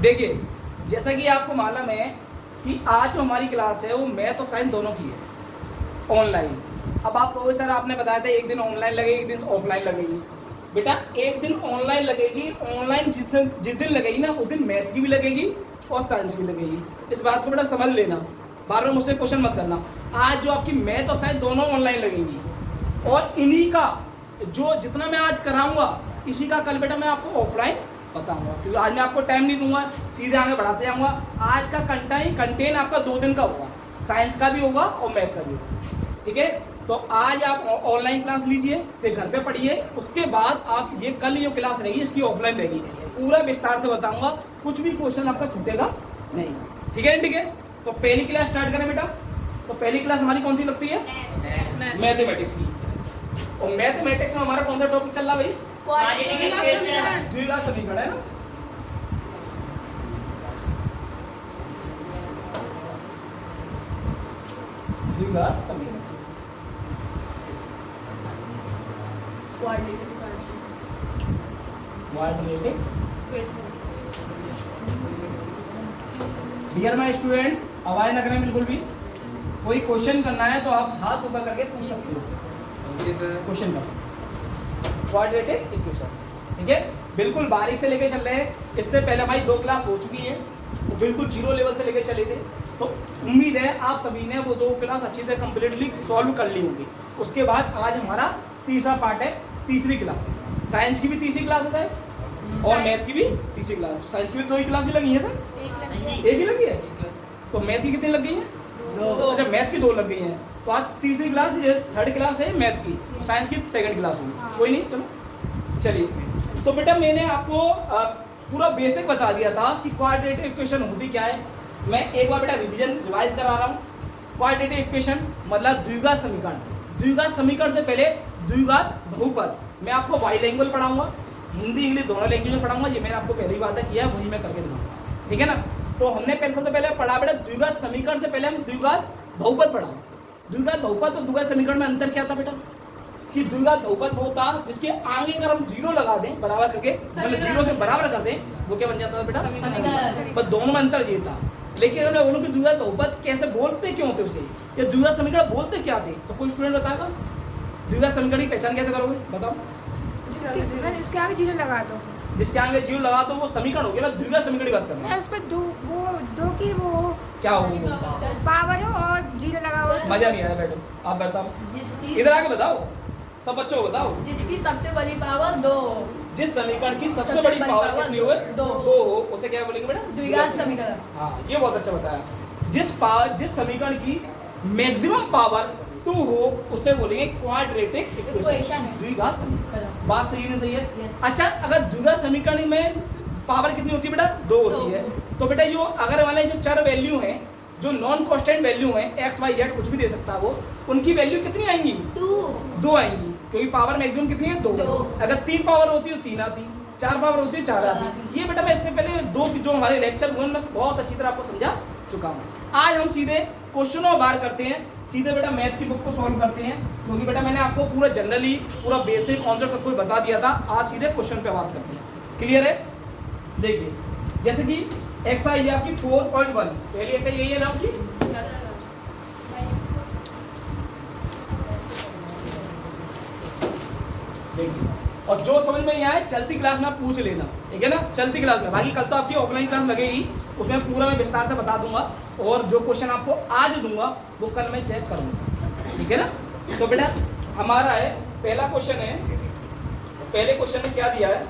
देखिए, जैसा कि आपको मालूम है कि आज जो हमारी क्लास है वो मैथ और साइंस दोनों की है ऑनलाइन। अब आप कहोगे सर आपने बताया था एक दिन ऑनलाइन लगेगी एक दिन ऑफलाइन लगेगी। बेटा एक दिन ऑनलाइन लगेगी, ऑनलाइन जिस दिन लगेगी ना उस दिन मैथ की भी लगेगी और साइंस की लगेगी। इस बात को बेटा समझ लेना, बार बार मुझसे क्वेश्चन मत करना। आज जो आपकी मैथ और साइंस दोनों ऑनलाइन लगेंगी और इन्हीं का जो जितना मैं आज कराऊंगा इसी का कल बेटा मैं आपको ऑफलाइन बताऊंगा, क्योंकि आज मैं आपको टाइम नहीं दूंगा, सीधे आगे बढ़ाते जाऊंगा। आज का कंटेंट आपका 2 दिन का होगा, साइंस का भी होगा और मैथ का भी होगा, ठीक है। तो आज आप ऑनलाइन क्लास लीजिए, फिर घर पे पढ़िए, उसके बाद आप ये कल ये क्लास रहेगी इसकी ऑफलाइन रहेगी, पूरा विस्तार से बताऊंगा, कुछ भी क्वेश्चन आपका छूटेगा नहीं, ठीक है। ठीक है, तो पहली क्लास स्टार्ट करें बेटा। तो पहली क्लास हमारी कौन सी लगती है? मैथमेटिक्स की। और मैथमेटिक्स में हमारा कौन सा टॉपिक चल रहा भाई? द्विघात समीकरण है ना। द्विघात समीकरण, डियर माय स्टूडेंट्स, आवाज न करें बिल्कुल भी। कोई क्वेश्चन करना है तो आप हाथ ऊपर करके पूछ सकते हो क्वेश्चन का। क्वाड्रेटिक इक्वेशन, ठीक है, बिल्कुल बारीक से लेके चल रहे हैं। इससे पहले हमारी 2 क्लास हो चुकी है, तो बिल्कुल जीरो लेवल से लेके चले थे। तो उम्मीद है आप सभी ने वो 2 क्लास अच्छी तरह कंप्लीटली सॉल्व कर ली होंगी। उसके बाद आज हमारा तीसरा पार्ट है, तीसरी क्लास है। साइंस की भी तीसरी क्लास है सर, और मैथ की भी तीसरी क्लास। साइंस की भी 2 ही क्लास लगी है सर, एक ही लगी है। तो मैथ की कितनी लग गई है? 2। अच्छा, मैथ की 2 लग गई हैं। तो आज तीसरी क्लास, ये 3rd क्लास है मैथ की, साइंस की 2nd क्लास होगी। कोई नहीं, चलो चलिए। तो बेटा मैंने आपको पूरा बेसिक बता दिया था कि क्वाड्रेटिक इक्वेशन होती क्या है। मैं एक बार बेटा रिवाइज करा रहा हूँ। क्वाड्रेटिक इक्वेशन मतलब द्विघात समीकरण। द्विघात समीकरण से पहले द्विघात बहुपद मैं आपको वाई लैंग्वेज पढ़ाऊंगा, हिंदी इंग्लिश दोनों लैंग्वेज में पढ़ाऊंगा। ये मैंने आपको पहली बात किया है, वही मैं करके दिखाऊंगा, ठीक है ना। तो हमने सबसे पहले पढ़ा बेटा द्विघात समीकरण से पहले हम द्विघात बहुपद पढ़ा। द्विघात बहुपद और द्विघात समीकरण में अंतर क्या था बेटा? कि द्विघात बहुपद वो था जिसके आगे अगर हम 0 लगा दें बराबर करके, मतलब 0 के बराबर कर दें, वो क्या बन जाता था बेटा? बस दोनों में अंतर ये था। लेकिन अगर मैं बोलूं कि द्विघात बहुपद कैसे बोलते क्यों थे उसे, या द्विघात समीकरण बोलते क्या थे, तो कोई स्टूडेंट बताएगा? द्विघात समीकरण की पहचान कैसे करोगे बताओ? जिसके आगे 0 लगा दो, जिसके आगे 0 लगा दो वो समीकरण हो गया। मैं द्विघात समीकरण की बात कर रहा हूं। उस पर दो की वो क्या हो पावर हो और 0 लगा हो। मजा नहीं आया, बैठो आप बताओ, इधर आके बताओ, सब बच्चों को बताओ। जिसकी सबसे बड़ी पावर 2 हो, जिस समीकरण की सबसे बड़ी पावर कितनी हो? 2 हो, उसे क्या बोलेंगे बेटा? द्विघात समीकरण। हाँ, ये बहुत अच्छा बताया। जिस समीकरण की मैक्सिमम पावर 2 हो उसे बोलेंगे क्वाड्रेटिक इक्वेशन, द्विघात समीकरण। बात सही नहीं सही है? अच्छा, अगर द्विघात समीकरण में पावर कितनी होती है बेटा? 2 होती है। तो बेटा जो अगर वाले जो चर वैल्यू हैं, जो नॉन कांस्टेंट वैल्यू हैं, x y z कुछ भी दे सकता है वो, उनकी वैल्यू कितनी आएंगी? 2 आएंगी, क्योंकि पावर मैक्सिमम कितनी है? 2। अगर 3 पावर होती है तो 3 आती, 4 पावर होती है 4 आती। ये बेटा मैं इससे पहले 2 जो हमारे लेक्चर हुए मैं बहुत अच्छी तरह आपको समझा चुका हूँ। आज हम सीधे क्वेश्चनों बार करते हैं, सीधे बेटा मैथ की बुक को सॉल्व करते हैं, क्योंकि बेटा मैंने आपको पूरा जनरली पूरा बेसिक कॉन्सेप्ट सब कुछ बता दिया था। आज सीधे क्वेश्चन पे बात करते हैं, क्लियर है? देखिए, जैसे कि एक्सरसाइज है आपकी 4.1, पहली एक्सरसाइज यही है ना आपकी। देखिए, और जो समझ में नहीं आए चलती क्लास में आप पूछ लेना, ठीक है ना, चलती क्लास में। बाकी कल तो आपकी ऑफलाइन क्लास लगेगी, उसमें पूरा मैं विस्तार से बता दूंगा, और जो क्वेश्चन आपको आज दूंगा वो कल मैं चेक करूंगा, ठीक है ना। तो बेटा हमारा है पहला क्वेश्चन है, पहले क्वेश्चन में क्या दिया है?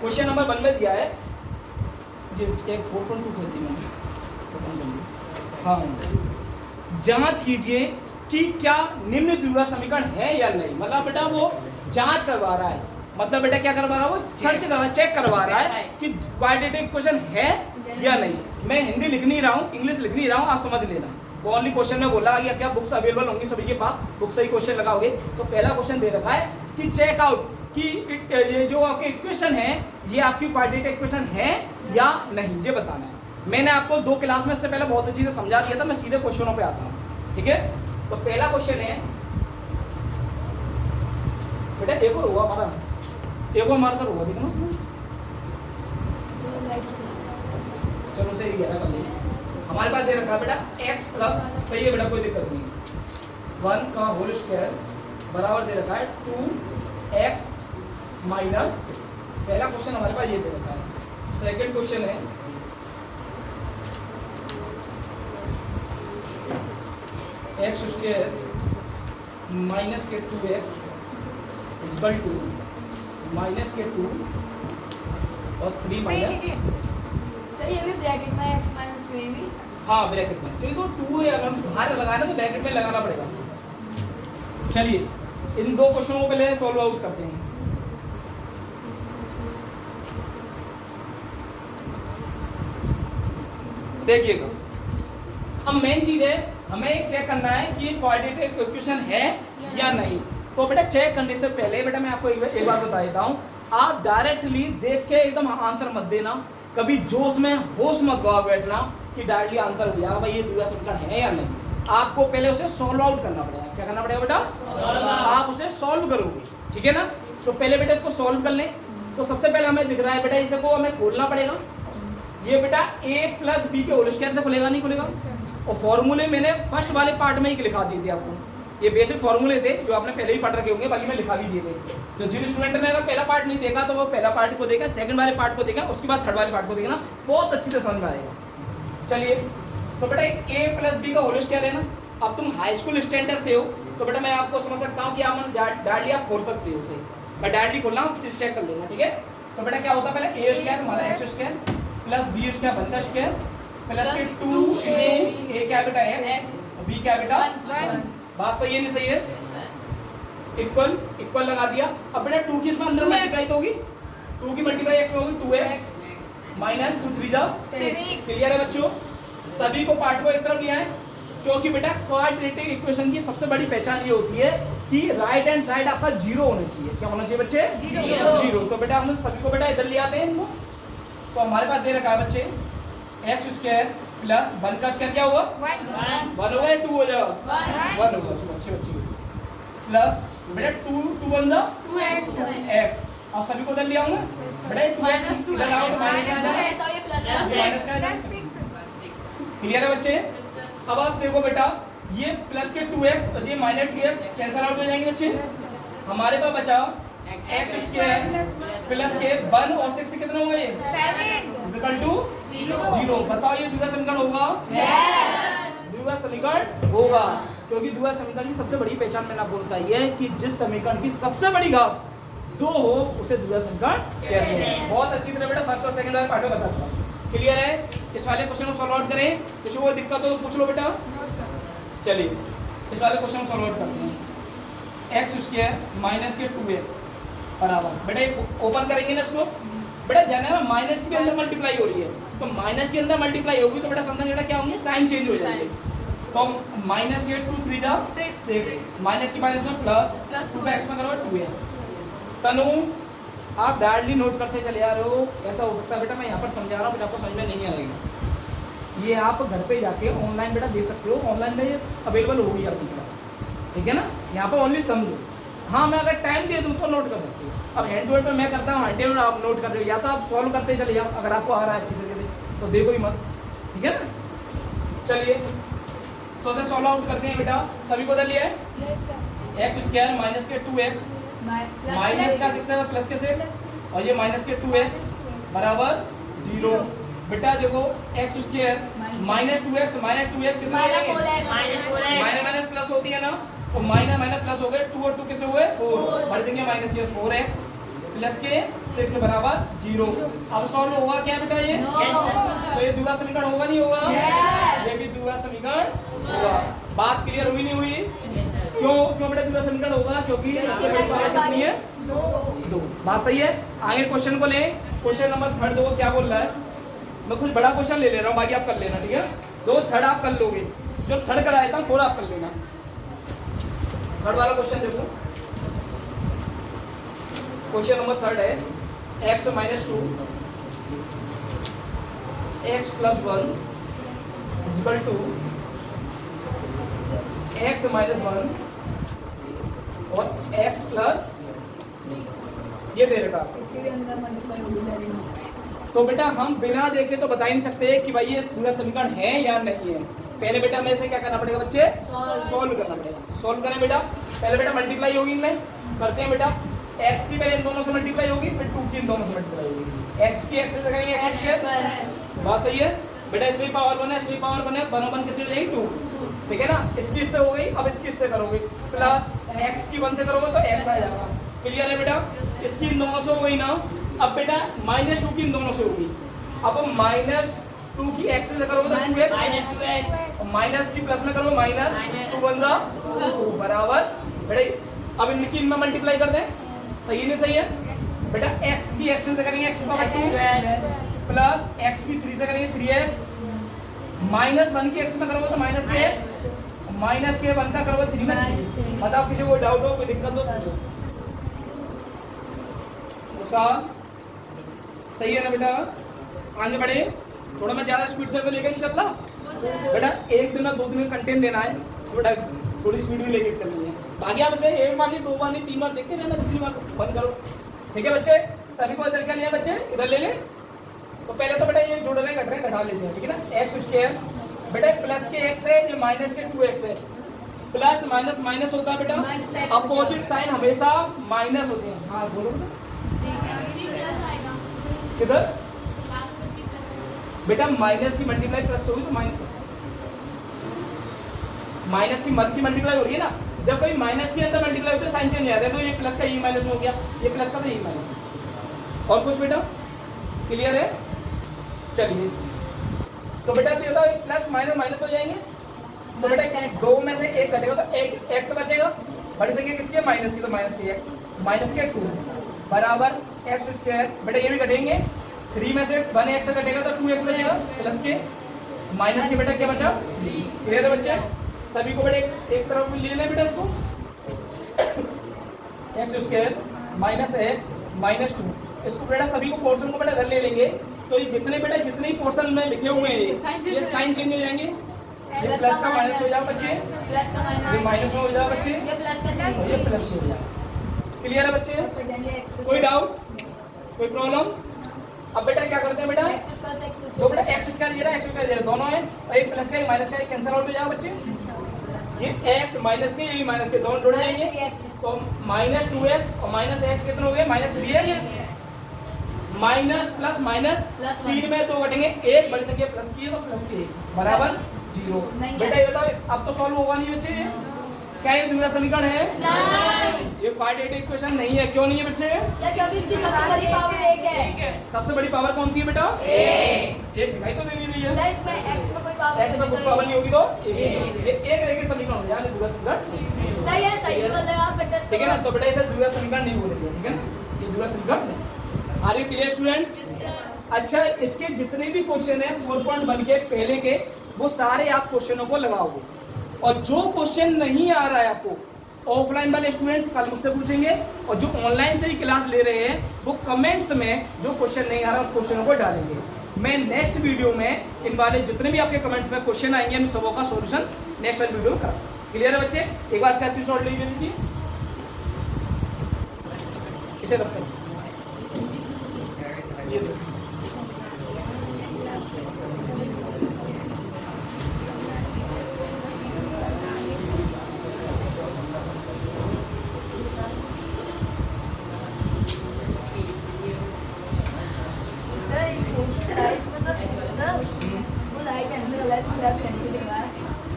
क्वेश्चन नंबर 1 में दिया है जी 4.2 हाँ, जांच कीजिए कि क्या निम्न द्विघात समीकरण है या नहीं। मतलब बेटा वो जांच करवा रहा है, मतलब बेटा क्या करवा रहा है? वो सर्च करवा, चेक करवा रहा है कि क्वाड्रेटिक इक्वेशन है या नहीं। मैं हिंदी लिख नहीं रहा हूँ, इंग्लिश लिख नहीं रहा हूँ, आप समझ लेना। वो ओनली क्वेश्चन में बोला गया क्या बुक्स अवेलेबल होंगी सभी के पास, बुक से ही क्वेश्चन लगाओगे। तो पहला क्वेश्चन दे रखा है कि चेक आउट कि ये जो आपके इक्वेशन है ये आपकी क्वाड्रेटिक इक्वेशन है या नहीं, ये बताना है। मैंने आपको 2 क्लास में इससे पहले बहुत अच्छी से समझा दिया था, मैं सीधे क्वेश्चनों पे आता हूँ, ठीक है। तो पहला क्वेश्चन है बेटा एक और हुआ हमारा, एक और मार्कर हुआ देखो ना उसमें। चलो सही 11 कर लेंगे। हमारे पास दे रखा है बेटा x प्लस, सही है बेटा कोई दिक्कत नहीं, 1 का होल स्क्वायर बराबर दे रखा है 2x माइनस, पहला क्वेश्चन हमारे पास ये दे रखा है। सेकंड क्वेश्चन है x स्क्वायर माइनस के 2x इक्वल टू माइनस के 2 और 3 माइनस, सही है, भी ब्रैकेट में x माइनस 3 भी। हाँ ब्रैकेट में, क्योंकि तो 2 है, अगर हम बाहर लगाना तो ब्रैकेट में लगाना पड़ेगा। चलिए इन दो क्वेश्चनों को पहले सॉल्व आउट करते हैं। देखिएगा, अब मेन चीज है हमें चेक करना है कि क्वाड्रेटिक इक्वेशन है या नहीं। तो बेटा चेक करने से पहले बेटा मैं आपको एक बात बता देता हूँ, आप डायरेक्टली देख के एकदम आंसर मत देना, कभी जोश में होश मत गवा बैठना कि डायरेक्टली आंसर हो जाएगा भाई ये द्विघात समीकरण है या नहीं। आपको पहले उसे सॉल्व आउट करना पड़ेगा। क्या करना पड़ेगा बेटा? आप उसे सॉल्व करोगे, ठीक है ना। तो पहले बेटा इसको सॉल्व कर लें। तो सबसे पहले हमें दिख रहा है बेटा, इसे को हमें खोलना पड़ेगा। ये बेटा a प्लस बी के होल स्क्वायर से खुलेगा नहीं खुलेगा। और फॉर्मूले मैंने फर्स्ट वाले पार्ट में ही लिखा दिए थे आपको, ये बेसिक फॉर्मूले थे जो आपने पहले ही पढ़ रखे होंगे, बाकी मैं लिखा भी दिए थे। तो जिन स्टूडेंट ने अगर पहला पार्ट नहीं देखा तो वो पहला पार्ट को देखा, सेकंड वाले पार्ट को देखा, उसके बाद थर्ड वाले पार्ट को देखना, बहुत अच्छी से समझ में आएगा। चलिए तो बेटा a प्लस बी का होल स्क्वायर है ना। अब तुम हाई स्कूल स्टैंडर्ड से हो तो बेटा मैं आपको समझ सकता हूँ कि आप डायरेक्टली आप खोल सकते हो उसे। मैं डायरेक्टली खोलना चेक कर लेना, ठीक है। तो बेटा क्या होता है, पहले a स्क्वायर हमारा x square plus b square 1 का स्क्वायर प्लस के 2 इंटू a क्या बेटा x और b क्या बेटा 1। बात सही है नहीं सही है? इक्वल इक्वल लगा दिया। अब बेटा 2 की इसमें अंदर मल्टीप्लाई तो होगी, 2 की मल्टीप्लाई x में होगी 2x माइनस 2 3 जा 6। क्लियर है बच्चों? सभी को पार्ट को एक तरफ लिया है, क्योंकि बेटा क्वाड्रेटिक इक्वेशन की सबसे बड़ी पहचान ये होती है कि राइट हैंड साइड आपका जीरो होना चाहिए। क्या होना चाहिए बच्चे? जीरो। तो बेटा हम सभी को बेटा इधर ले आते हैं इनको। तो हमारे पास दे रखा है बच्चे x स्क्वायर प्लस 1 का स्क्वायर क्या हुआ 1 होगा या 2 हो जाएगा 1 होगा। अच्छे बच्चे प्लस बेटा 2 2 1 जा 2x। अब सभी को इधर ले आऊंगा बेटा 2x इधर आओ तो माइनस का आ जाएगा, माइनस का आ जाएगा। क्लियर है बच्चे? अब आप देखो बेटा ये प्लस के 2x और ये माइनस 2x कैंसिल आउट हो जाएंगे बच्चे। हमारे पास बचा x स्क्वायर प्लस के 1 और 6 से कितना होगा ये 7 इक्वल टू 0। बताओ ये द्विघात समीकरण होगा? द्विघात समीकरण होगा, क्योंकि द्विघात समीकरण की सबसे बड़ी पहचान मैंने आपको बताई है कि जिस समीकरण की सबसे बड़ी घात 2 हो उसे द्विघात समीकरण कहते हैं। बहुत अच्छी तरह बेटा फर्स्ट और सेकंड वाले पार्ट में बता दूंगा। क्लियर है? इस वाले क्वेश्चन को सॉल्व आउट करें, कुछ वो दिक्कत हो तो पूछ लो बेटा। चलिए इस वाले क्वेश्चन को सॉल्व आउट करते हैं। x स्क्वायर माइनस के 2x बराबर बेटा ओपन करेंगे ना इसको। बेटा जाना ना माइनस के अंदर मल्टीप्लाई हो रही है, तो माइनस के अंदर मल्टीप्लाई होगी तो बेटा समझना बेटा क्या होंगे, साइन चेंज हो जाएंगे। तो माइनस के 2 3 जा 6 माइनस की माइनस में प्लस 2 का x में करो 2x। तनु आप डायरेक्टली नोट करते चले आ रहे हो, ऐसा हो सकता है बेटा मैं यहाँ पर समझा रहा हूँ, आपको समझ में नहीं आएगा। ये आप घर पे जाके ऑनलाइन बेटा देख सकते हो, ऑनलाइन में ये अवेलेबल होगी आपकी तरफ, ठीक है ना। यहाँ पर ओनली समझो। हाँ मैं अगर टाइम दे दूँ तो नोट कर सकते हो। अब हैंड टू हैंड पे मैं करता हूँ, हैंड टू हैंड आप नोट कर रहे हो, या तो आप सॉल्व करते चले जाओ अगर आपको आ रहा है अच्छी तरीके से, तो देखो ही मत, ठीक है ना। चलिए तो उसे सॉल्व आउट करते हैं बेटा। सभी को इधर लिया है x स्क्वायर माइनस के 2x माइनस का 6 प्लस के 6 और ये माइनस के 2x बराबर 0। बेटा देखो x स्क्वायर माइनस 2x कितना हो जाएंगे माइनस माइनस प्लस होती है ना, तो माइनस माइनस प्लस हो गए 2 और 2 कितने हुए 4 बढ़ जाएंगे माइनस ये 4x प्लस के 6 बराबर 0। अब सॉल्व होगा क्या बेटा ये? तो ये द्विघात समीकरण होगा नहीं होगा? ये भी द्विघात समीकरण होगा। बात क्लियर हुई नहीं हुई? क्यों क्यों बेटा द्विघात समीकरण होगा? क्योंकि इससे बड़ी पावर कितनी है 2। बात सही है। आगे क्वेश्चन को लें, क्वेश्चन नंबर 3 देखो क्या बोल रहा है। मैं कुछ बड़ा क्वेश्चन ले रहा हूँ, बाकी आप कर लेना, ठीक है। 2 3 आप कर लोगे, जो 3 कराया था 4 आप कर लेना। 3 वाला क्वेश्चन देखो, क्वेश्चन नंबर 3 है x minus 2 x plus 1 equal to x minus 1 और x प्लस ये दे रखा है। इसके भी अंदर मल्टीप्लाई होगी डायरेक्ट। तो बेटा हम बिना देखे तो बता ही नहीं सकते कि भाई ये द्विघात समीकरण है या नहीं है। पहले बेटा हमें इसे क्या करना पड़ेगा बच्चे, सॉल्व करना पड़ेगा। सॉल्व करें बेटा, पहले बेटा मल्टीप्लाई होगी इनमें, करते हैं बेटा। x की पहले इन दोनों से मल्टीप्लाई होगी, फिर 2 की इन दोनों से मल्टीप्लाई होगी। x की x से करेंगे x स्क्वायर, बात सही है बेटा। इसमें पावर 1 है, इसमें पावर 1 है, 1 1 कितनी हो जाएगी 2, ठीक है ना। इसकी इससे हो गई, अब इसकी इससे करोगे प्लस x की 1 से करोगे तो x आ जाएगा। क्लियर है बेटा, इसकी इन दोनों से हो गई ना। अब बेटा -2 की इन दोनों से होगी, अब -2 की x से करोगे तो 2x, माइनस की प्लस में करोगे -2 1 2 बराबर बेटा। अब इनकी इनमें मल्टीप्लाई कर दें, सही नहीं सही है बेटा। x की x से करेंगे x पावर 2 प्लस x की 3 से करेंगे 3x, -1 की x में करोगे तो -k x, -k 1 का करोगे 3 में 3। बताओ किसी को डाउट हो, कोई दिक्कत हो पूछो। सही है ना बेटा, आगे बढ़े। थोड़ा मैं ज्यादा स्पीड से तो लेके नहीं चल रहा बेटा, एक दिन में 2 दिन में कंटेंट लेना है तो बेटा थोड़ी स्पीड भी लेके चलनी है। बाकी आप इसमें एक बार नहीं, 2 बार नहीं, 3 बार देखते रहना, जितनी बार बंद करो, ठीक है बच्चे। सभी को इधर क्या लिया बच्चे, इधर ले ले। तो पहले तो बेटा ये जोड़ रहे हैं, घट रहे हैं, घटा लेते हैं, ठीक है ना। एक्स स्क्वायर बेटा प्लस के x है, ये माइनस के 2x है। प्लस माइनस माइनस होता है बेटा, अपोजिट साइन हमेशा माइनस होते हैं। हाँ बोलो किधर बेटा, माइनस की मल्टीप्लाई प्लस होगी तो माइनस, माइनस की मत की मल्टीप्लाई हो रही है ना। जब कोई माइनस के अंदर मल्टीप्लाई होता है साइन चेंज हो जाता है, तो ये प्लस का ये माइनस में हो गया, ये प्लस का तो ये माइनस। और कुछ बेटा क्लियर है, चलिए। तो बेटा ये होता है प्लस माइनस माइनस हो जाएंगे, तो बेटा 2 में से 1 घटेगा तो 1 x बचेगा, बड़ी संख्या किसकी है माइनस की, तो माइनस की x, माइनस के 2 बराबर x स्क्वायर। बेटा ये भी घटेंगे, 3 में से 1 x घटेगा तो 2x बचेगा, प्लस के माइनस के बेटा क्या बचा 3। क्लियर है बच्चे, सभी को बेटा एक तरफ ले लें बेटा इसको, x square minus x minus 2, इसको बेटा सभी को पोर्शन को बेटा इधर ले लेंगे, तो ये जितने बेटा जितने ही पोर्शन में लिखे हुए हैं ये साइन चेंज हो जाएंगे। ये प्लस का माइनस हो जाएगा बच्चे, प्लस का ये माइनस में हो जाएगा बच्चे, ये प्लस का और ये प्लस में हो जाएगा। क्लियर है बच्चे, कोई डाउट, कोई प्रॉब्लम। अब बेटा क्या करते हैं बेटा, तो बेटा एक्स स्क्वायर ये रहा, एक्स स्क्वायर ये रहा, दोनों है, और एक प्लस का एक माइनस का एक कैंसिल आउट हो जाएगा बच्चे। ये x माइनस के, ये माइनस के, दोनों जुड़ जाएंगे, तो -2x और -x कितने हो गए -3x, माइनस प्लस माइनस 3 में 2 घटेंगे, 1 बड़ी संख्या प्लस की है तो प्लस की 1 बराबर 0। बेटा ये बताओ अब तो सॉल्व होगा नहीं बच्चे, क्या ये द्विघात समीकरण है? नहीं, ये क्वाड्रेटिक इक्वेशन नहीं है। क्यों नहीं है बच्चे? सर क्योंकि इसकी सबसे बड़ी पावर 1 है। सबसे बड़ी पावर कौन सी है बेटा? 1 दिखाई तो दे नहीं रही है। सर इसमें x में कोई पावर x में कुछ पावर नहीं होगी तो 1। ये एक रेखीय समीकरण हो जाए द्विघात समीकरण। सही है, सही बोल रहे हो आप बेटा। ठीक है ना, तो बेटा इसे द्विघात समीकरण नहीं बोलेंगे, ठीक है ना, ये द्विघात समीकरण नहीं। Are you clear students? अच्छा, इसके जितने भी क्वेश्चन है 4.1 के पहले के, वो सारे आप क्वेश्चनों को लगाओगे, और जो क्वेश्चन नहीं आ रहा है आपको, ऑफलाइन वाले स्टूडेंट्स कल मुझसे पूछेंगे, और जो ऑनलाइन से ही क्लास ले रहे हैं वो कमेंट्स में जो क्वेश्चन नहीं आ रहा उस क्वेश्चनों को डालेंगे। मैं नेक्स्ट वीडियो में इन वाले जितने भी आपके कमेंट्स में क्वेश्चन आएंगे उन सबों का सॉल्यूशन नेक्स्ट वाली वीडियो में कराऊंगा। क्लियर है बच्चे? एक बार इसका स्क्रीनशॉट ले लीजिए, इसे रखते हैं, ये देखो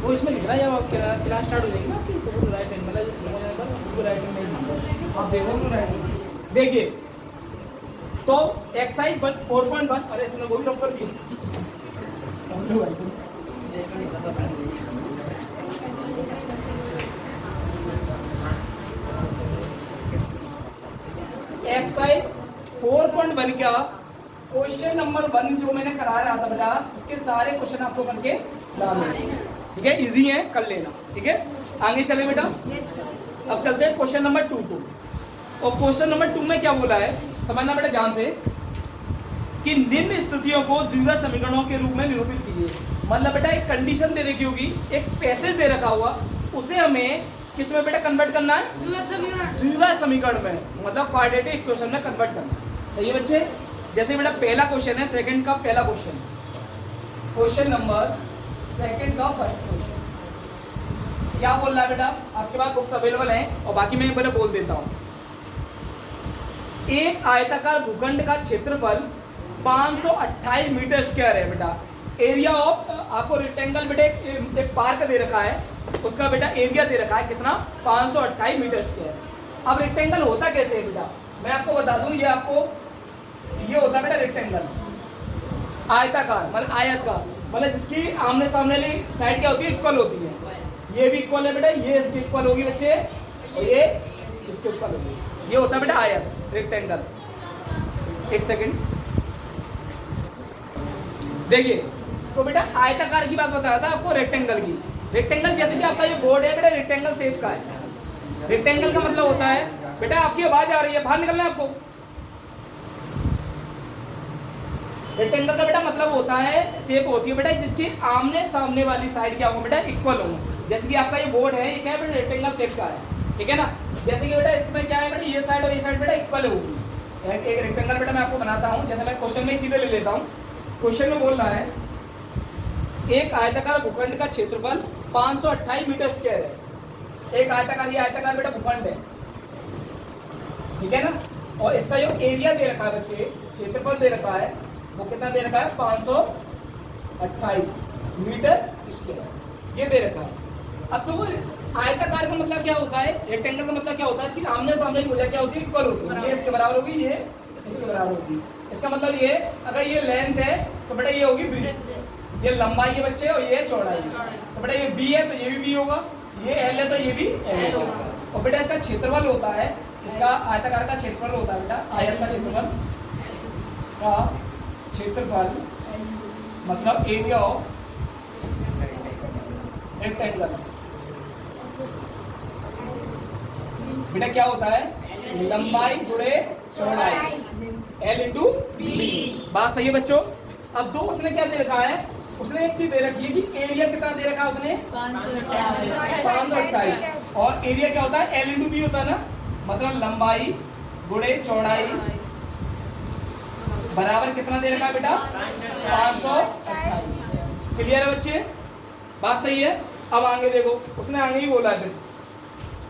वो इसमें लिख रहा है, जब क्लास स्टार्ट हो जाएगी ना आपकी तो वो राइट हैंड मतलब वो राइट हैंड में आप देखोगे राइट हैंड। देखिए तो एक्सरसाइज 4.1, अरे तूने वो भी रफ कर दिया। एक्सरसाइज 4.1 का क्वेश्चन नंबर 1 जो मैंने करा रहा था बेटा, उसके सारे क्वेश्चन आपको करके डालने, ठीक है, इजी है, कर लेना, ठीक है। आगे चले बेटा, अब चलते हैं क्वेश्चन नंबर 2 को। और क्वेश्चन नंबर 2 में क्या बोला है समझना बेटा, ध्यान से कि निम्न स्थितियों को द्विघात समीकरणों के रूप में निरूपित कीजिए। मतलब बेटा एक कंडीशन दे रखी होगी, एक पैसेज दे रखा हुआ, उसे हमें किस में बेटा कन्वर्ट करना है? द्विघात समीकरण में, मतलब क्वाड्रेटिक इक्वेशन में कन्वर्ट करना है। सही है बच्चे? जैसे बेटा पहला क्वेश्चन है, सेकंड का पहला क्वेश्चन, क्वेश्चन नंबर सेकंड का फर्स्ट क्वेश्चन क्या बोल रहा है बेटा? आपके पास बुक्स अवेलेबल हैं और बाकी मैं बेटा बोल देता हूँ। एक आयताकार भूखंड का क्षेत्रफल 528 मीटर स्क्वायर है बेटा। एरिया ऑफ, आपको रेक्टेंगल बेटा एक पार्क दे रखा है, उसका बेटा एरिया दे रखा है कितना? 528 मीटर स्क्वायर। अब रेक्टेंगल होता कैसे है बेटा? मैं आपको बता दूं, ये आपको ये होता है बेटा रेक्टेंगल, आयताकार मतलब आयत का, मतलब जिसकी आमने सामने वाली साइड क्या होती है? इक्वल होती है। ये भी इक्वल है बेटा, ये इसकी इक्वल होगी बच्चे, और ये इसके इक्वल होगी। ये होता है बेटा आयत, रेक्टेंगल। एक सेकंड देखिए, तो बेटा आयताकार की बात बताया था आपको, रेक्टेंगल की। रेक्टेंगल जैसे कि आपका ये बोर्ड है बेटा, रेक्टेंगल शेप का है। रेक्टेंगल का मतलब होता है बेटा, आपकी आवाज आ रही है, बाहर निकलना है आपको। रेक्टेंगल का बेटा मतलब होता है, शेप होती है बेटा जिसकी आमने सामने वाली साइड क्या हो बेटा? इक्वल हो। जैसे कि आपका ये बोर्ड है, ये क्या है बेटा? रेक्टेंगल शेप का है, ठीक है ना? जैसे कि बेटा इसमें क्या है बेटा? ये साइड और ये साइड बेटा इक्वल होगी। एक रेक्टेंगल बेटा मैं आपको बनाता हूँ, जैसे मैं क्वेश्चन में सीधे ले लेता हूँ। क्वेश्चन में बोल रहा है एक आयताकार भूखंड का क्षेत्रफल 528 मीटर स्क्वायर है। एक आयताकार, ये आयताकार बेटा भूखंड है, ठीक है ना? और इसका जो एरिया दे रखा है बच्चे, क्षेत्रफल दे रखा है, वो कितना दे रखा है? 528 मीटर स्क्वायर, ये दे रखा है। अब तो आयताकार का मतलब क्या होता है? रेक्टेंगल का मतलब क्या होता है? इसकी आमने सामने की भुजा क्या होती है? इक्वल होती है। ये इसके बराबर होगी, ये इसके बराबर होगी। इसका मतलब ये, अगर ये लेंथ है तो बेटा ये होगी ब्रीथ, ये लंबाई है बच्चे, और ये चौड़ाई है। तो बेटा ये बी है तो ये भी बी होगा, ये एल है तो ये भी एल होगा। और बेटा इसका क्षेत्रफल होता है, इसका आयताकार का क्षेत्रफल होता है बेटा, आयत का क्षेत्रफल मतलब एरिया ऑफ रेक्टेंगल। बेटा क्या होता है? लंबाई गुणे चौड़ाई, L इंटू बी। बात सही है बच्चों? अब दो उसने क्या दे रखा है? उसने एक चीज दे रखी है कि एरिया कितना दे रखा है उसने? 528। और एरिया क्या होता है? L इंटू बी होता है ना, मतलब लंबाई गुणे चौड़ाई बराबर कितना दे रखा है बेटा? 528। क्लियर है बच्चे? बात सही है? अब आगे देखो, उसने आगे ही बोला है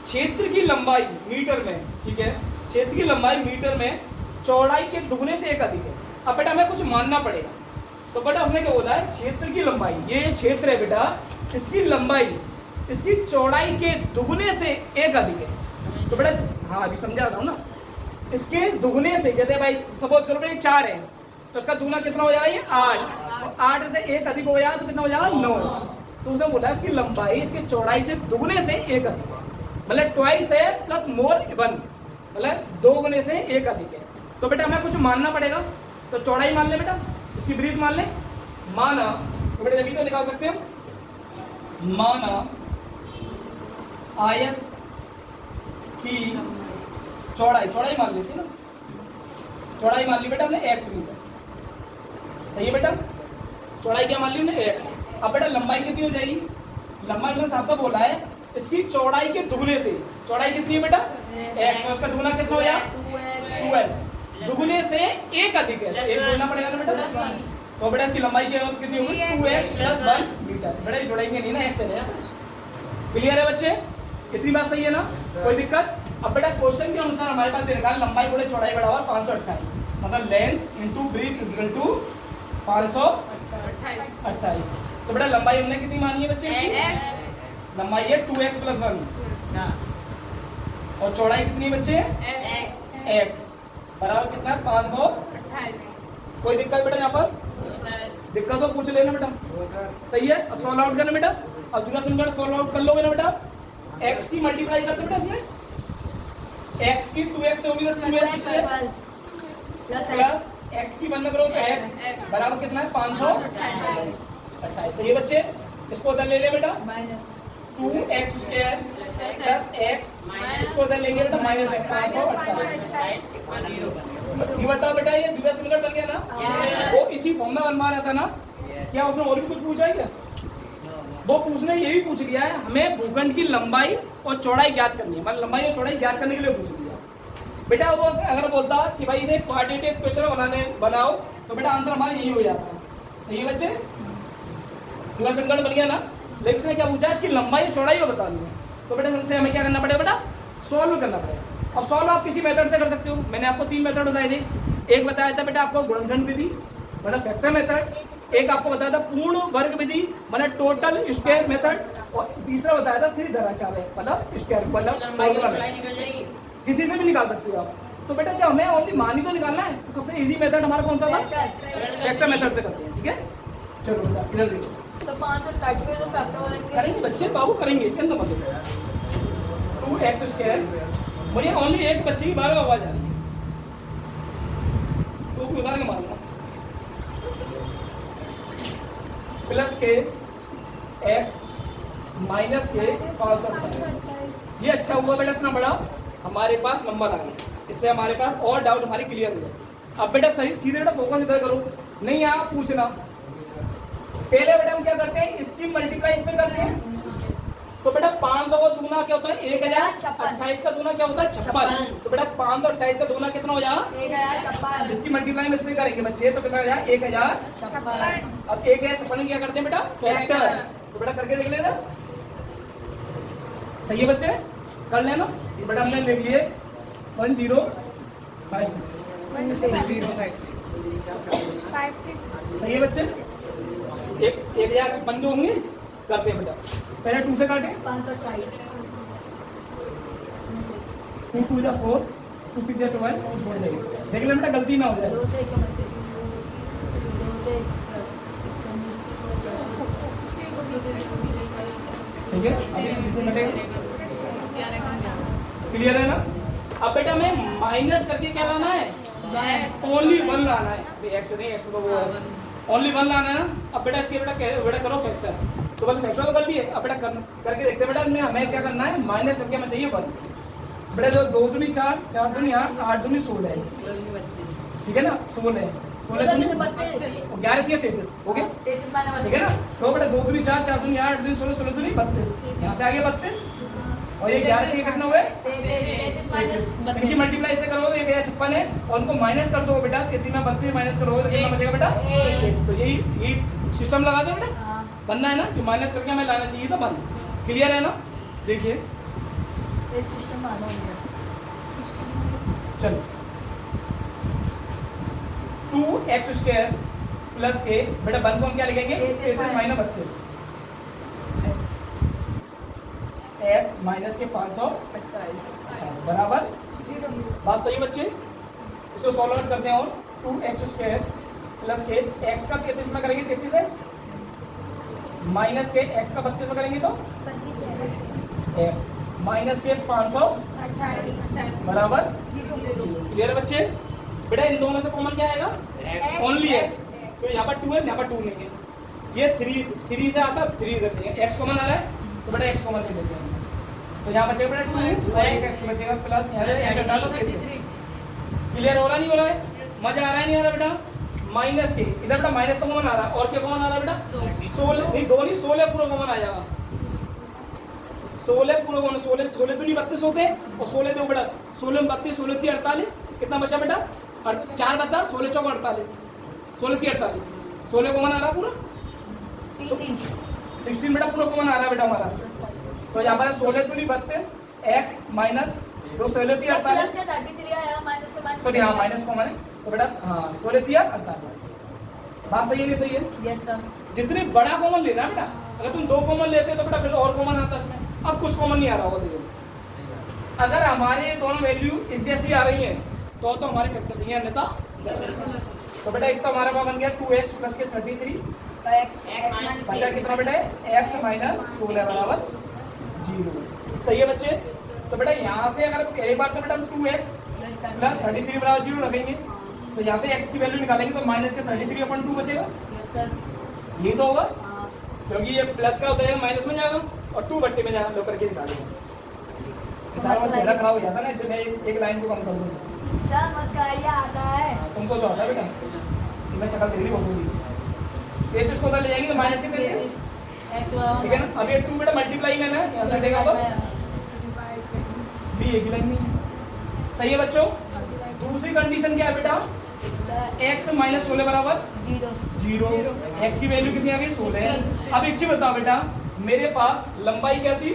क्षेत्र की लंबाई मीटर में, ठीक है? क्षेत्र की लंबाई मीटर में चौड़ाई के दुगने से एक अधिक है। अब बेटा हमें कुछ मानना पड़ेगा, तो बेटा उसने क्या बोला है? क्षेत्र की लंबाई, ये क्षेत्र है बेटा, इसकी लंबाई इसकी चौड़ाई के दुगने से एक अधिक है। तो बेटा हाँ अभी समझा रहा हूँ ना, इसके दुगने से, जैसे भाई सपोज करो बेटा 4 है तो इसका दुगना कितना हो जाएगा? ये 8, और 8 से एक अधिक हो जाएगा तो कितना हो जाएगा? 9। तो उसने बोला इसकी लंबाई इसकी चौड़ाई से दुगने से एक अधिक है, मतलब ट्वाइस है प्लस मोर 1, मतलब 2 गुने से एक अधिक है। तो बेटा हमें कुछ मानना पड़ेगा, तो चौड़ाई मान ले बेटा, इसकी ब्रीथ मान ले। माना, तो बेटा जल्दी तो निकाल सकते हैं, माना आयत की चौड़ाई मान लेते हैं ना, चौड़ाई मान ली बेटा हमने x मीटर, सही है बेटा? चौड़ाई क्या मान ली हमने? x। अब बेटा लंबाई कितनी हो जाएगी? लंबाई उसने साफ साफ बोला है इसकी चौड़ाई के दुगने से, चौड़ाई कितनी है बेटा? x, तो उसका दुगना कितना हो जाएगा? 2l। दुगने से एक अधिक है, एक जोड़ना पड़ेगा ना बेटा। तो बेटा इसकी लंबाई क्या कितनी होगी? 2x + 1 metre. बेटा ये जोड़ेंगे नहीं ना, x है ना। क्लियर है बच्चे? कितनी बात सही है ना? कोई दिक्कत? अब बेटा क्वेश्चन के अनुसार हमारे पास दे रखा है लंबाई गुणे चौड़ाई बराबर 528, मतलब length into breadth equal to 528। तो बेटा लंबाई हमने कितनी मानी है बच्चे? लंबाई है 2x + 1, और चौड़ाई कितनी है बच्चे? x बराबर कितना? 528। कोई दिक्कत बेटा यहाँ पर? दिक्कत तो पूछ लेना बेटा, सही है? अब सॉल्व आउट करना बेटा। अब दूसरा समीकरण सॉल्व आउट कर लोगे ना बेटा? x की मल्टीप्लाई करते बेटा इसमें, x की 2x से होगी ना, 2x से प्लस x की 1 में करो तो x बराबर कितना है? 528। सही है बच्चे? इसको उधर ले ले बेटा, 2x² प्लस x, इसको उधर लेंगे बेटा माइनस 528। ये बताओ बेटा ये दूसरा समीकरण बन गया ना? वो इसी फॉर्म में बनवा रहा था ना? क्या उसने और भी कुछ पूछा है क्या? वो पूछने ये भी पूछ लिया है हमें भूखंड की लंबाई और चौड़ाई ज्ञात करनी है, मतलब लंबाई और चौड़ाई ज्ञात करने के लिए पूछ लिया। बेटा वो अगर बोलता कि भाई इसे क्वाड्रेटिक इक्वेशन बनाओ तो बेटा आंसर हमारा यही हो जाता है। सही है बच्चे, पूरा संगठन बन गया ना। लेकिन उसने क्या पूछा, इसकी लंबाई और चौड़ाई बतानी है। तो बेटा सबसे हमें क्या करना पड़ेगा, बेटा सॉल्व करना पड़ेगा। अब सॉल्व आप किसी मेथड से कर सकते हो। मैंने आपको 3 मेथड बताए थे। एक बताया था बेटा आपको गुणनखंड विधि मतलब फैक्टर मेथड, एक आपको बताया था पूर्ण वर्ग विधि मतलब टोटल स्क्वायर मेथड, और तीसरा बताया था श्रीधराचार्य मतलब स्क्वायर मतलब फॉर्मूला मेथड। किसी से भी निकाल सकते हो आप। तो बेटा जब हमें ओनली मान ही तो निकालना है तो सबसे इजी मेथड हमारा कौन सा था, फैक्टर मेथड से करते हैं। ठीक है, चलो बेटा इधर देखो। तो 5 और 30 को तो फैक्टर वाले करेंगे बच्चे, बाबू करेंगे, क्या मतलब 2x²। मुझे ओनली एक बच्चे की बार आवाज आ रही है तो उतार के मारूंगा। प्लस के x माइनस के 5/5। ये अच्छा हुआ बेटा, इतना बड़ा हमारे पास नंबर आ गया, इससे हमारे पास और डाउट हमारी क्लियर हो जाए। अब बेटा सही सीधे बेटा फोकस इधर करो, नहीं आप पूछना। पहले बेटा हम क्या करते हैं, इसकी मल्टीप्लाई इससे करते हैं। तो बेटा 500 का दूना क्या होता है 1000, 28 का दूना क्या होता है 56। तो बेटा 528 का दूना कितना हो जाएगा 1056। इसकी मल्टीप्लाई में इससे करेंगे बच्चे तो कितना हो जाएगा 1056। अब 1056 क्या करते हैं बेटा फैक्टर। तो बेटा करके देख लेना, सही है बच्चे, कर लेना। बेटा हमने लिख लिए 1056। सही है बच्चे, 1056 जो होंगे करते हैं बेटा। पहले 2 से काटे 528 2 2 जा 4 2 6 जा 12 4 जाएगा। देख ले बेटा गलती ना हो जाए। 2 से 132 2 से 132। ठीक है, अभी इसे कटेगा, क्लियर है ना। अब बेटा हमें माइनस करके क्या लाना है, ओनली 1 लाना है। एक्स नहीं, एक्स तो वो ओनली 1 लाना है ना। अब बेटा इसके बेटा करो फैक्टर, तो बस फैक्टर तो कर लिए। अब बेटा करके देखते हैं बेटा इसमें हमें क्या करना है, माइनस करके हमें चाहिए 1। बेटा जो 2 दूनी 4 4 दूनी 8 8 दूनी 16 है, ठीक है ना, 16 16 दूनी 11 दिया 33 हो गया, 33 माइनस ठीक है ना। तो बेटा 2 दूनी 4 4 दूनी 8 दूनी 16 16 दूनी 32, यहाँ से आ गया 32 और ये 11 दिए कितना हुए 33 माइनस इनकी मल्टीप्लाई से करोगे तो 1056 है और उनको माइनस कर दो बेटा, 33 में 32 माइनस करोगे तो कितना बचेगा बेटा 1। तो यही सिस्टम लगा दो बेटा, बनना है ना कि माइनस करके हमें लाना चाहिए था 1। क्लियर है ना। देखिए ये सिस्टम आना है। चलो 2x² प्लस के बेटा 1 को हम क्या लिखेंगे 33 माइनस 32 x माइनस के 528 बराबर 0। बात सही बच्चे, इसको सॉल्व आउट करते हैं। और 2x² प्लस के x का 33 में करेंगे 33x माइनस के x का 32 में करेंगे तो x माइनस के 528 बराबर 0। क्लियर बच्चे। बेटा इन दोनों से कॉमन क्या आएगा ओनली x, तो यहाँ पर 2 है यहाँ पर 2 लेंगे। ये 3 से आता है 3 इधर लेंगे, x कॉमन आ रहा है तो बेटा x कॉमन ले लेते हैं। तो यहाँ बचेगा बेटा 2 और एक x बचेगा प्लस यहाँ से x डालो 33। क्लियर हो रहा नहीं हो रहा है, मजा आ रहा है नहीं आ रहा बेटा। माइनस के इधर बेटा माइनस तो कॉमन आ रहा है और क्या कॉमन आ रहा है बेटा 16 नहीं 2 नहीं 16 पूरा कॉमन आ जाएगा। 16 पूरा कॉमन 16 दूनी 32 होते और 16 दो बेटा 16 में 32 16 थी 48 कितना बचा बेटा और 4 बचा 16 चौका 48 16 थी 48 16 कॉमन आ रहा पूरा 16 बेटा पूरा कॉमन आ रहा है बेटा हमारा। तो यहाँ पर 16 दूनी 32 x माइनस 2 16 थी 48 सॉरी हाँ माइनस कॉमन है तो बेटा हाँ 16 थी 48। बात सही है नहीं सही है? Yes sir. जितनी बड़ा कॉमन लेना है बेटा, अगर तुम 2 कॉमन लेते तो बेटा फिर और कॉमन आता इसमें। अब कुछ कॉमन नहीं आ रहा होगा देखो, अगर हमारे दोनों वैल्यू एक जैसी आ रही हैं तो हमारे फैक्टर सही है अन्यथा गलत। तो बेटा एक तो हमारे पास बन गया 2x प्लस के 33 बचा कितना बेटा x माइनस 16 बराबर 0। सही है बच्चे। तो बेटा यहाँ से अगर पहली बार तो बेटा हम 2x प्लस 33 बराबर 0 रखेंगे तो यहाँ से x की वैल्यू निकालेंगे तो माइनस के 33/2 बचेगा। Yes sir. ये तो होगा क्योंकि ये प्लस का उतरेगा माइनस में जाएगा और 2 बट्टे में जाएगा, लो करके निकालेंगे। बेचारा वो चेहरा खराब हो जाता ना जो मैं एक लाइन को कम कर दूंगा। सर मत कहिए आता है। तुमको तो आता है बेटा, मैं शक्ल देख रही होगी 33 को उधर ले जाएंगे तो माइनस के 33 एक्स बराबर ठीक है ना। अब ये 2 बेटा मल्टीप्लाई में ना यहाँ से देगा तो बी एक ही लाइन में है। सही है बच्चों। दूसरी कंडीशन क्या है बेटा, x माइनस 16 बराबर 0। x की वैल्यू कितनी आ गई 16। अब एक चीज बताओ बेटा, मेरे पास लंबाई क्या थी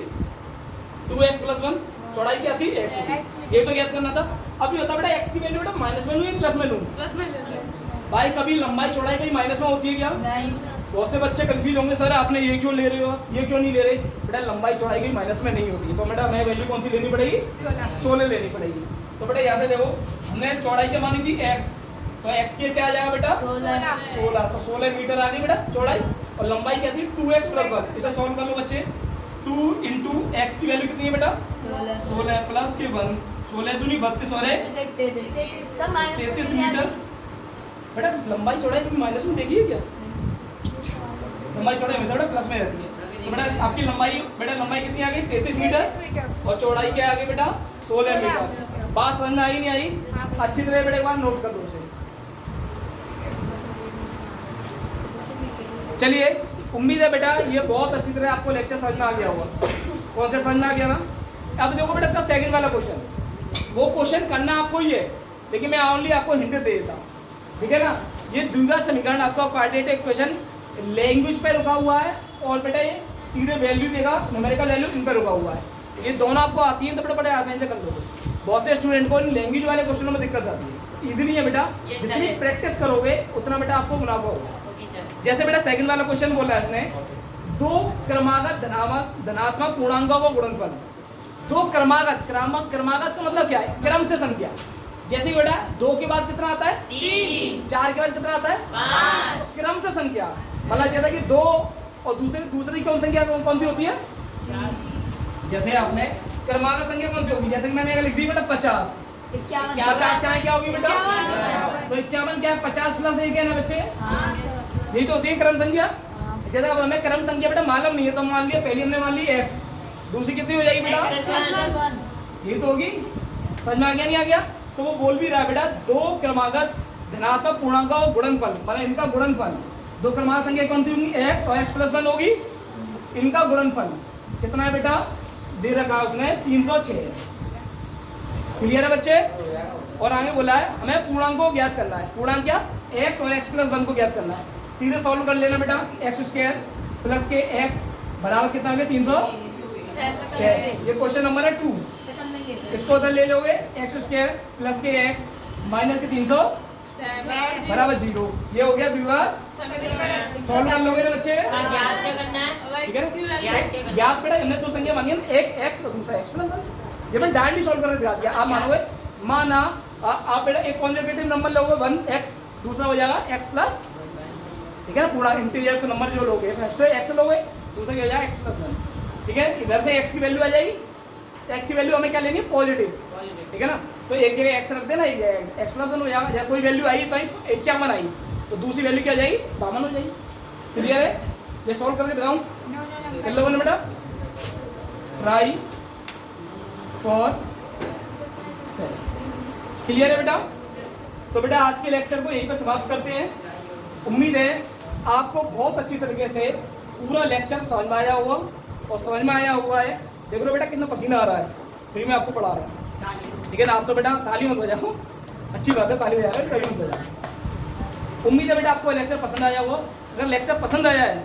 2x प्लस 1, चौड़ाई क्या थी x थी, ये तो ज्ञात करना था। अब ये होता बेटा x की वैल्यू बेटा माइनस में लूं या प्लस में लूं? भाई कभी लंबाई चौड़ाई कहीं माइनस में होती है क्या? नहीं। बहुत से बच्चे कंफ्यूज होंगे, सर आपने ये क्यों ले रहे हो, ये क्यों नहीं ले रहे। बेटा लंबाई चौड़ाई कहीं माइनस में नहीं होती है, तो बेटा हमें वैल्यू कौन सी लेनी पड़ेगी 16 लेनी पड़ेगी। तो बेटा यहाँ से देखो, हमने चौड़ाई क्या मानी थी x, तो x की क्या आ जाएगा बेटा 16, तो 16 मीटर आ गई बेटा चौड़ाई। और लंबाई क्या थी 2x प्लस 1, इसे सॉल्व कर लो बच्चे। 2 इंटू x की वैल्यू कितनी है बेटा 16 प्लस के 1, 16 दूनी 32 और 33 मीटर। बेटा लंबाई चौड़ाई कभी माइनस में देखी है क्या? लंबाई चौड़ाई में बेटा प्लस में रहती है। तो बेटा आपकी लंबाई कितनी आ गई 33 मीटर और चौड़ाई क्या आ गई बेटा 16 मीटर। बात समझ में आई नहीं आई? अच्छी तरह बेटा एक बार नोट कर लो उसे। चलिए उम्मीद है बेटा ये बहुत अच्छी तरह आपको लेक्चर समझ में आ गया होगा, कॉन्सेप्ट समझ में आ गया ना। अब देखो बेटा इसका सेकंड वाला क्वेश्चन, वो क्वेश्चन करना आपको ही है, लेकिन मैं ओनली आपको हिंट दे देता हूँ, ठीक है ना। ये द्विघात समीकरण आपका क्वाड्रेटिक इक्वेशन लैंग्वेज पे रुका हुआ है और बेटा ये सीधे वैल्यू देगा, न्यूमेरिकल वैल्यू इन पे रुका हुआ है। ये दोनों आपको आती है तो बेटा बड़े आसानी से कर दोगे। बहुत से स्टूडेंट को इन लैंग्वेज वाले क्वेश्चनों में दिक्कत आती है, इजीली है बेटा, जितनी प्रैक्टिस करोगे उतना बेटा आपको मुनाफा होगा। जैसे बेटा सेकंड वाला क्वेश्चन बोला है इसने, दो क्रमागत धनात्मक पूर्णांकों का गुणनफल। दो क्रमागत का मतलब क्या है, क्रम से संख्या। जैसे कि बेटा 2 के बाद कितना आता है 3, 4 के बाद कितना आता है 5, क्रम से संख्या। मतलब जैसा कि 2 और दूसरी कौन संख्या कौन सी होती है 4। जैसे आपने क्रमागत संख्या कौन सी होगी, जैसे कि मैंने लिख दी बेटा 50, 50 क्या होगी बेटा, तो 51 क्या है 50 प्लस 1 है ना बच्चे, यही तो होती है क्रम संख्या। जैसे अब हमें क्रम संख्या बेटा मालूम नहीं है, तो मान लिया पहली हमने मान ली x, दूसरी कितनी हो जाएगी बेटा, यही तो होगी। समझ में आ गया नहीं आ गया? तो वो बोल भी रहा है बेटा दो क्रमागत धनात्मक पूर्णांकों का गुणनफल, मतलब इनका गुणनफल। दो क्रमागत संख्या कौन सी होंगी x और x प्लस 1 होगी, इनका गुणनफल कितना है बेटा दे रखा है उसने 306। क्लियर है बच्चे? और आगे बोला है हमें पूर्णांकों को ज्ञात करना है। पूर्णांक क्या, x और x प्लस 1 को ज्ञात करना है। सीधे सॉल्व कर लेना बेटा, x स्क्वायर प्लस के x बराबर कितना आ गया 306। ये क्वेश्चन नंबर है 2। इसको उधर ले लोगे, x स्क्वायर प्लस के x माइनस के 300 बराबर 0। ये हो गया द्विघात। सॉल्व कर लोगे ना बच्चे, ठीक है। ज्ञात बेटा हमने दो संख्या मानी है, एक x और दूसरा x प्लस 1। जब मैं डायरेक्टली सॉल्व करके दिखा दिया, आप मानोगे माना आप बेटा एक कॉन्जुगेटिव नंबर लोगे 1x, दूसरा हो जाएगा x प्लस, ठीक है ना। पूरा इंटीजर का नंबर जो लोगे फर्स्ट x लोगे, दूसरा क्या हो जाएगा x प्लस 1, ठीक है। इधर से x की वैल्यू आ जाएगी, x की वैल्यू हमें क्या लेनी है पॉजिटिव, ठीक है ना। तो एक जगह x रख देना, एक जगह x प्लस 1 हो जाएगा। या कोई वैल्यू आई तो 51 आई, तो दूसरी वैल्यू क्या आ जाएगी 52 हो जाएगी। क्लियर है? ये सॉल्व करके दिखाऊं कर लोगों ने बेटा, ट्राई फॉर सेल्फ। क्लियर है बेटा? तो बेटा आज के लेक्चर को यहीं पे समाप्त करते हैं। उम्मीद है आपको बहुत अच्छी तरीके से पूरा लेक्चर समझ में आया होगा, और समझ में आया हुआ है। देख लो बेटा कितना पसीना आ रहा है, फिर मैं आपको पढ़ा रहा हूँ, ठीक है ना। आप तो बेटा ताली मत बजाओ, अच्छी बात है ताली बजा रहे, कभी मत बजाओ। उम्मीद है बेटा आपको लेक्चर पसंद आया होगा। अगर लेक्चर पसंद आया है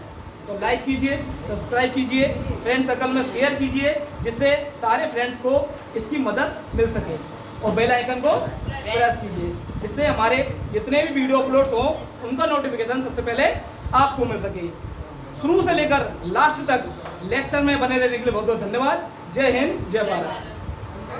तो लाइक कीजिए, सब्सक्राइब कीजिए, फ्रेंड सर्कल में शेयर कीजिए, जिससे सारे फ्रेंड्स को इसकी मदद मिल सके, और बेल आइकन को प्रेस कीजिए, जिससे हमारे जितने भी वीडियो अपलोड हो उनका नोटिफिकेशन सबसे पहले आपको मिल सके। शुरू से लेकर लास्ट तक लेक्चर में बने रहने के लिए बहुत बहुत धन्यवाद। जय हिंद, जय भारत।